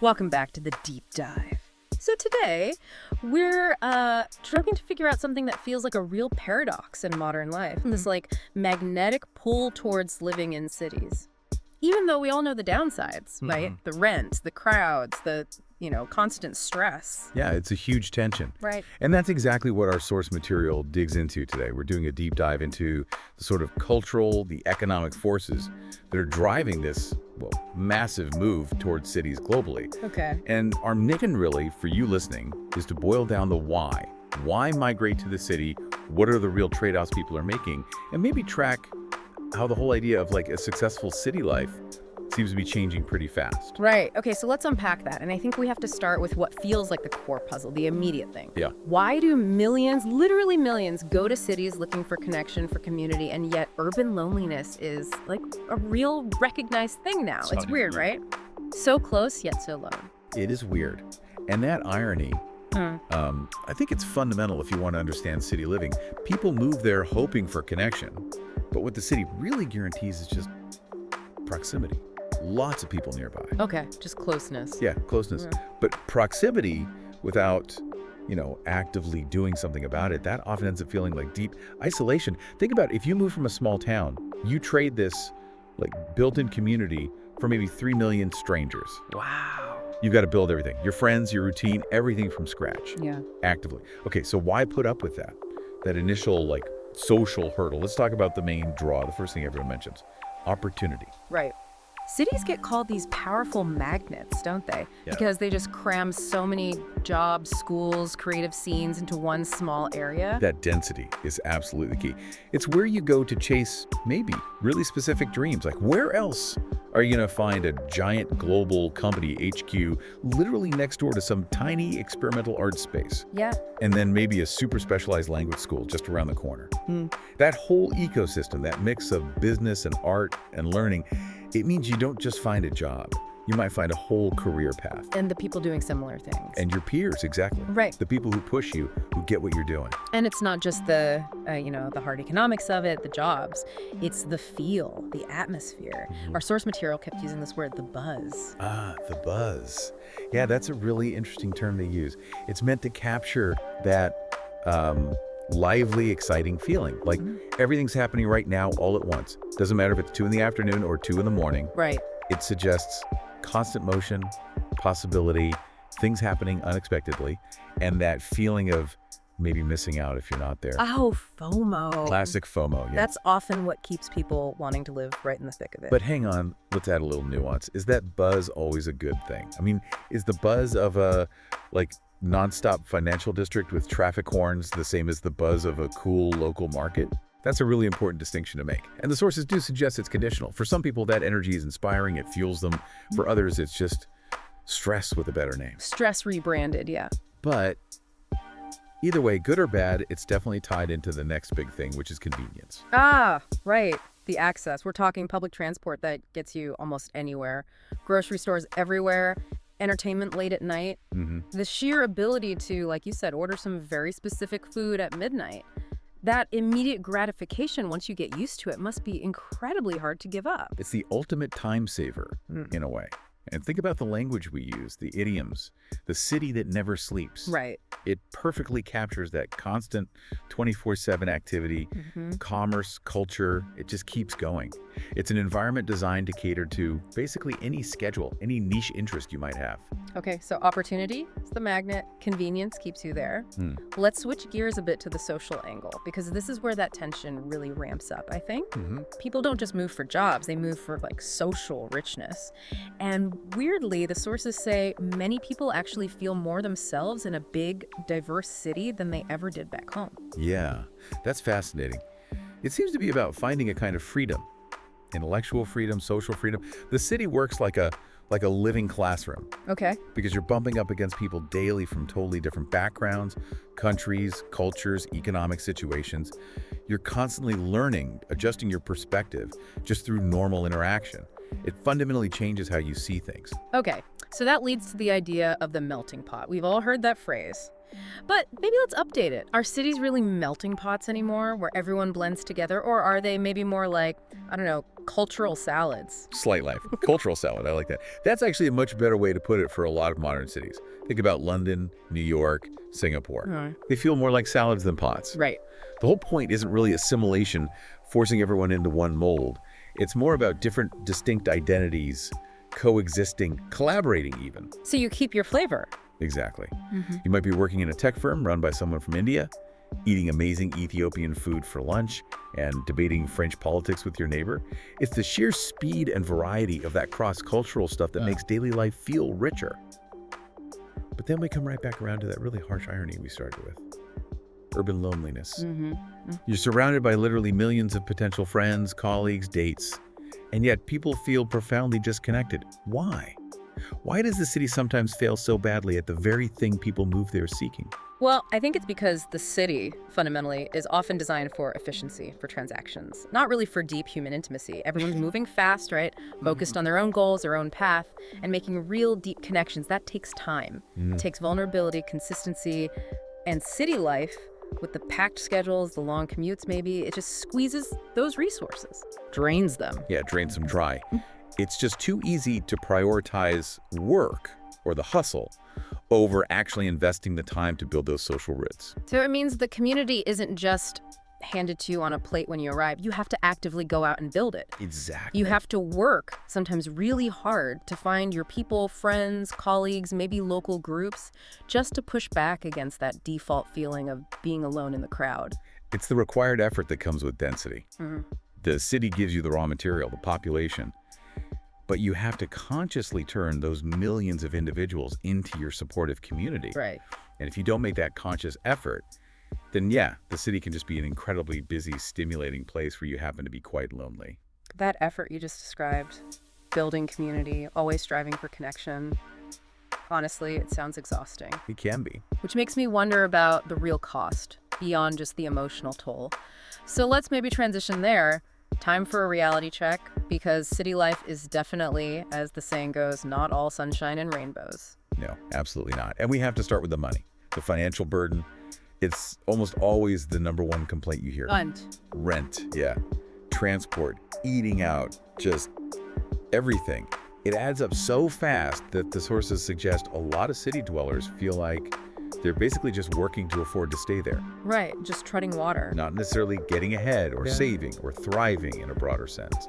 Welcome back to the deep dive. So today, we're trying to figure out something that feels like a real paradox in modern life. This magnetic pull towards living in cities. Even though we all know the downsides, right? The rent, the crowds, the constant stress. Yeah, it's a huge tension. Right. And that's exactly what our source material digs into today. We're doing a deep dive into the sort of cultural, the economic forces that are driving this, massive move towards cities globally. Okay. And our mission really, for you listening, is to boil down the why. Why migrate to the city? What are the real trade-offs people are making? And maybe track how the whole idea of a successful city life seems to be changing pretty fast. Right. Okay, so let's unpack that. And I think we have to start with what feels like the core puzzle, the immediate thing. Yeah. Why do millions, literally millions, go to cities looking for connection, for community, and yet urban loneliness is like a real recognized thing now? It's weird, right? So close, yet so lone. It is weird. And that irony, I think it's fundamental if you want to understand city living. People move there hoping for connection, but what the city really guarantees is just proximity. Lots of people nearby. Okay, just closeness. Yeah, closeness. But proximity without, actively doing something about it, that often ends up feeling like deep isolation. Think about if you move from a small town, you trade this built-in community for maybe 3 million strangers. Wow. You've got to build everything. Your friends, your routine, everything from scratch. Yeah. Actively. Okay, so why put up with that? That initial social hurdle. Let's talk about the main draw, the first thing everyone mentions. Opportunity. Right. Cities get called these powerful magnets, don't they? Yeah. Because they just cram so many jobs, schools, creative scenes into one small area. That density is absolutely key. It's where you go to chase maybe really specific dreams. Where else are you going to find a giant global company HQ literally next door to some tiny experimental art space? Yeah. And then maybe a super specialized language school just around the corner. That whole ecosystem, that mix of business and art and learning, it means you don't just find a job. You might find a whole career path. And the people doing similar things. And your peers, exactly. Right. The people who push you, who get what you're doing. And it's not just the hard economics of it, the jobs. It's the feel, the atmosphere. Our source material kept using this word, the buzz. Ah, the buzz. Yeah, that's a really interesting term they use. It's meant to capture that lively, exciting feeling. Everything's happening right now all at once. Doesn't matter if it's 2 in the afternoon or 2 in the morning. Right. It suggests constant motion, possibility, things happening unexpectedly, and that feeling of maybe missing out if you're not there. Oh, FOMO. Classic FOMO, yeah. That's often what keeps people wanting to live right in the thick of it. But hang on, let's add a little nuance. Is that buzz always a good thing? I mean, is the buzz of a, nonstop financial district with traffic horns the same as the buzz of a cool local market? That's a really important distinction to make. And the sources do suggest it's conditional. For some people, that energy is inspiring, it fuels them. For others, it's just stress with a better name. Stress rebranded, yeah. But either way, good or bad, it's definitely tied into the next big thing, which is convenience. Ah, right. The access. We're talking public transport that gets you almost anywhere. Grocery stores everywhere. Entertainment late at night. The sheer ability to, like you said, order some very specific food at midnight. That immediate gratification, once you get used to it, must be incredibly hard to give up. It's the ultimate time saver, in a way. And think about the language we use, the idioms, the city that never sleeps. Right. It perfectly captures that constant 24/7 activity, commerce, culture. It just keeps going. It's an environment designed to cater to basically any schedule, any niche interest you might have. Okay, so opportunity is the magnet, convenience keeps you there. Let's switch gears a bit to the social angle, because this is where that tension really ramps up, I think. People don't just move for jobs, they move for social richness. And weirdly, the sources say many people actually feel more themselves in a big, diverse city than they ever did back home. Yeah, that's fascinating. It seems to be about finding a kind of freedom, intellectual freedom, social freedom. The city works like a living classroom. Okay. Because you're bumping up against people daily from totally different backgrounds, countries, cultures, economic situations. You're constantly learning, adjusting your perspective just through normal interaction. It fundamentally changes how you see things. Okay, so that leads to the idea of the melting pot. We've all heard that phrase. But maybe let's update it. Are cities really melting pots anymore where everyone blends together? Or are they maybe more like, I don't know, cultural salads? Slight life. Cultural salad. I like that. That's actually a much better way to put it for a lot of modern cities. Think about London, New York, Singapore. They feel more like salads than pots. Right. The whole point isn't really assimilation, forcing everyone into one mold. It's more about different, distinct identities, coexisting, collaborating even. So you keep your flavor. Exactly. You might be working in a tech firm run by someone from India, eating amazing Ethiopian food for lunch, and debating French politics with your neighbor. It's the sheer speed and variety of that cross-cultural stuff that makes daily life feel richer. But then we come right back around to that really harsh irony we started with. Urban loneliness. You're surrounded by literally millions of potential friends, colleagues, dates, and yet people feel profoundly disconnected. Why? Why does the city sometimes fail so badly at the very thing people move there seeking? Well, I think it's because the city, fundamentally, is often designed for efficiency, for transactions, not really for deep human intimacy. Everyone's moving fast, right? Focused on their own goals, their own path, and making real deep connections. That takes time. It takes vulnerability, consistency, and city life, with the packed schedules, the long commutes maybe, it just squeezes those resources, drains them. Yeah, it drains them dry. It's just too easy to prioritize work or the hustle over actually investing the time to build those social roots. So it means the community isn't just handed to you on a plate when you arrive. You have to actively go out and build it. Exactly. You have to work, sometimes really hard, to find your people, friends, colleagues, maybe local groups, just to push back against that default feeling of being alone in the crowd. It's the required effort that comes with density. The city gives you the raw material, the population, but you have to consciously turn those millions of individuals into your supportive community. Right. And if you don't make that conscious effort, then yeah, the city can just be an incredibly busy, stimulating place where you happen to be quite lonely. That effort you just described, building community, always striving for connection, honestly, it sounds exhausting. It can be. Which makes me wonder about the real cost, beyond just the emotional toll. So let's maybe transition there. Time for a reality check, because city life is definitely, as the saying goes, not all sunshine and rainbows. No, absolutely not. And we have to start with the money, the financial burden. It's almost always the number one complaint you hear. Rent, yeah. Transport, eating out, just everything. It adds up so fast that the sources suggest a lot of city dwellers feel like they're basically just working to afford to stay there. Right, just treading water. Not necessarily getting ahead or saving or thriving in a broader sense.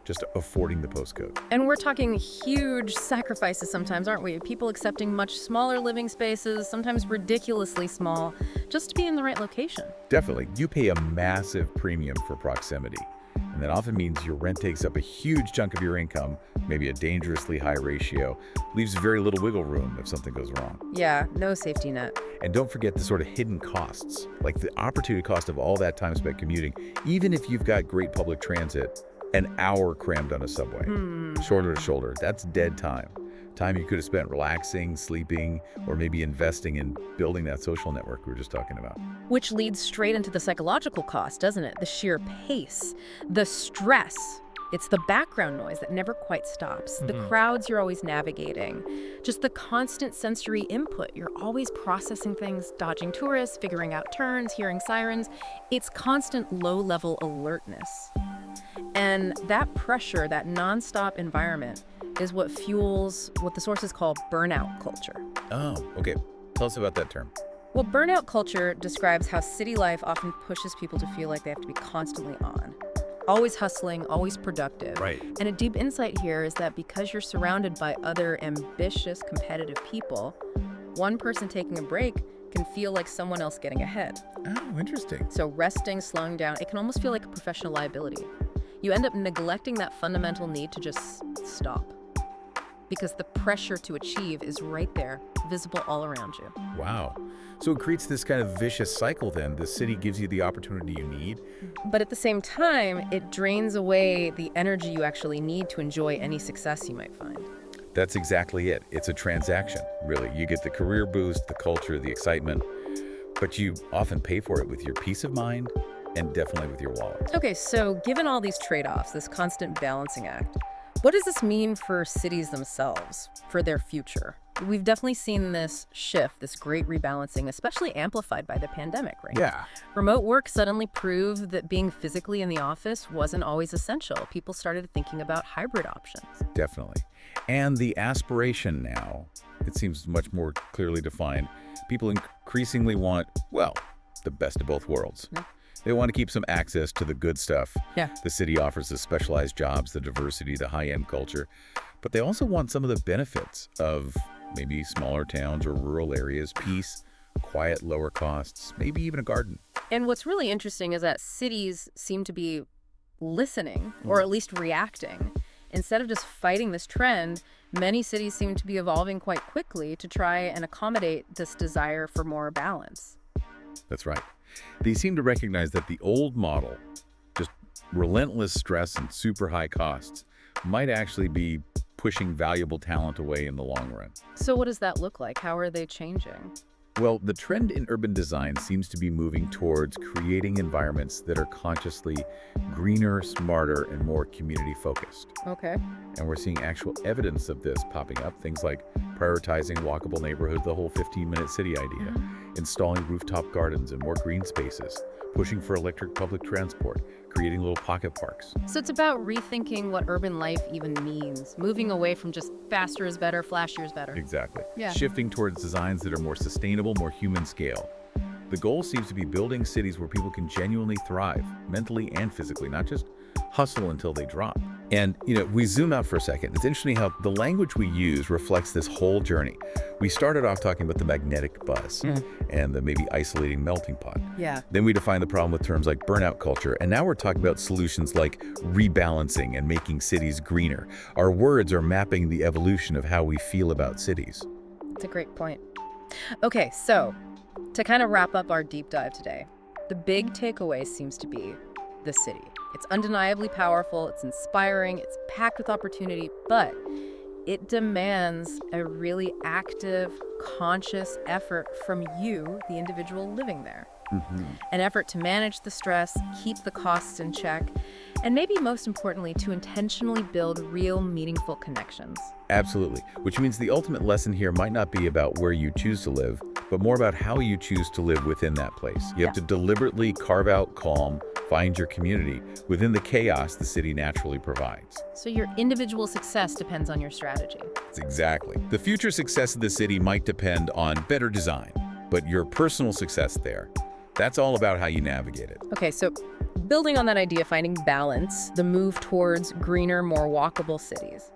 Just affording the postcode. And we're talking huge sacrifices sometimes, aren't we? People accepting much smaller living spaces, sometimes ridiculously small, just to be in the right location. Definitely. You pay a massive premium for proximity. And that often means your rent takes up a huge chunk of your income, maybe a dangerously high ratio, leaves very little wiggle room if something goes wrong. Yeah, no safety net. And don't forget the sort of hidden costs, like the opportunity cost of all that time spent commuting. Even if you've got great public transit, an hour crammed on a subway, shoulder to shoulder, that's dead time. Time you could have spent relaxing, sleeping, or maybe investing in building that social network we were just talking about. Which leads straight into the psychological cost, doesn't it? The sheer pace, the stress. It's the background noise that never quite stops. The crowds you're always navigating. Just the constant sensory input. You're always processing things, dodging tourists, figuring out turns, hearing sirens. It's constant low-level alertness. And that pressure, that nonstop environment, is what fuels what the sources call burnout culture. Oh, okay. Tell us about that term. Well, burnout culture describes how city life often pushes people to feel like they have to be constantly on. Always hustling, always productive. Right. And a deep insight here is that because you're surrounded by other ambitious, competitive people, one person taking a break can feel like someone else getting ahead. Oh, interesting. So resting, slowing down, it can almost feel like a professional liability. You end up neglecting that fundamental need to just stop, because the pressure to achieve is right there, visible all around you. Wow. So it creates this kind of vicious cycle then. The city gives you the opportunity you need. But at the same time, it drains away the energy you actually need to enjoy any success you might find. That's exactly it. It's a transaction, really. You get the career boost, the culture, the excitement, but you often pay for it with your peace of mind and definitely with your wallet. Okay, so given all these trade-offs, this constant balancing act, what does this mean for cities themselves, for their future? We've definitely seen this shift, this great rebalancing, especially amplified by the pandemic, right? Yeah, Remote work suddenly proved that being physically in the office wasn't always essential. People started thinking about hybrid options. definitely. And the aspiration now, it seems much more clearly defined. People increasingly want, well, the best of both worlds. Yeah. They want to keep some access to the good stuff. Yeah. The city offers the specialized jobs, the diversity, the high-end culture. But they also want some of the benefits of maybe smaller towns or rural areas, peace, quiet, lower costs, maybe even a garden. And what's really interesting is that cities seem to be listening, or at least reacting. Instead of just fighting this trend, many cities seem to be evolving quite quickly to try and accommodate this desire for more balance. That's right. They seem to recognize that the old model, just relentless stress and super high costs, might actually be pushing valuable talent away in the long run. So what does that look like? How are they changing? Well, the trend in urban design seems to be moving towards creating environments that are consciously greener, smarter, and more community-focused. Okay. And we're seeing actual evidence of this popping up, things like prioritizing walkable neighborhoods, the whole 15-minute city idea, installing rooftop gardens and more green spaces, pushing for electric public transport, creating little pocket parks. So it's about rethinking what urban life even means, moving away from just faster is better, flashier is better. Exactly. Yeah. Shifting towards designs that are more sustainable, more human scale. The goal seems to be building cities where people can genuinely thrive, mentally and physically, not just hustle until they drop. And, we zoom out for a second. It's interesting how the language we use reflects this whole journey. We started off talking about the magnetic buzz and the maybe isolating melting pot. Yeah. Then we defined the problem with terms like burnout culture. And now we're talking about solutions like rebalancing and making cities greener. Our words are mapping the evolution of how we feel about cities. It's a great point. Okay, so to kind of wrap up our deep dive today, the big takeaway seems to be the city. It's undeniably powerful, it's inspiring, it's packed with opportunity, but it demands a really active, conscious effort from you, the individual living there. An effort to manage the stress, keep the costs in check, and maybe most importantly, to intentionally build real, meaningful connections. Absolutely. Which means the ultimate lesson here might not be about where you choose to live, but more about how you choose to live within that place. You have to deliberately carve out calm, find your community within the chaos the city naturally provides. So your individual success depends on your strategy. Exactly. The future success of the city might depend on better design, but your personal success there, that's all about how you navigate it. Okay, so building on that idea, finding balance, the move towards greener, more walkable cities.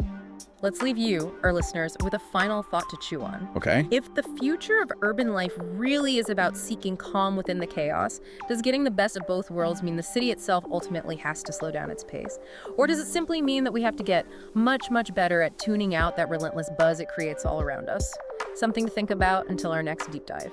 Let's leave you, our listeners, with a final thought to chew on. Okay. If the future of urban life really is about seeking calm within the chaos, does getting the best of both worlds mean the city itself ultimately has to slow down its pace? Or does it simply mean that we have to get much, much better at tuning out that relentless buzz it creates all around us? Something to think about until our next deep dive.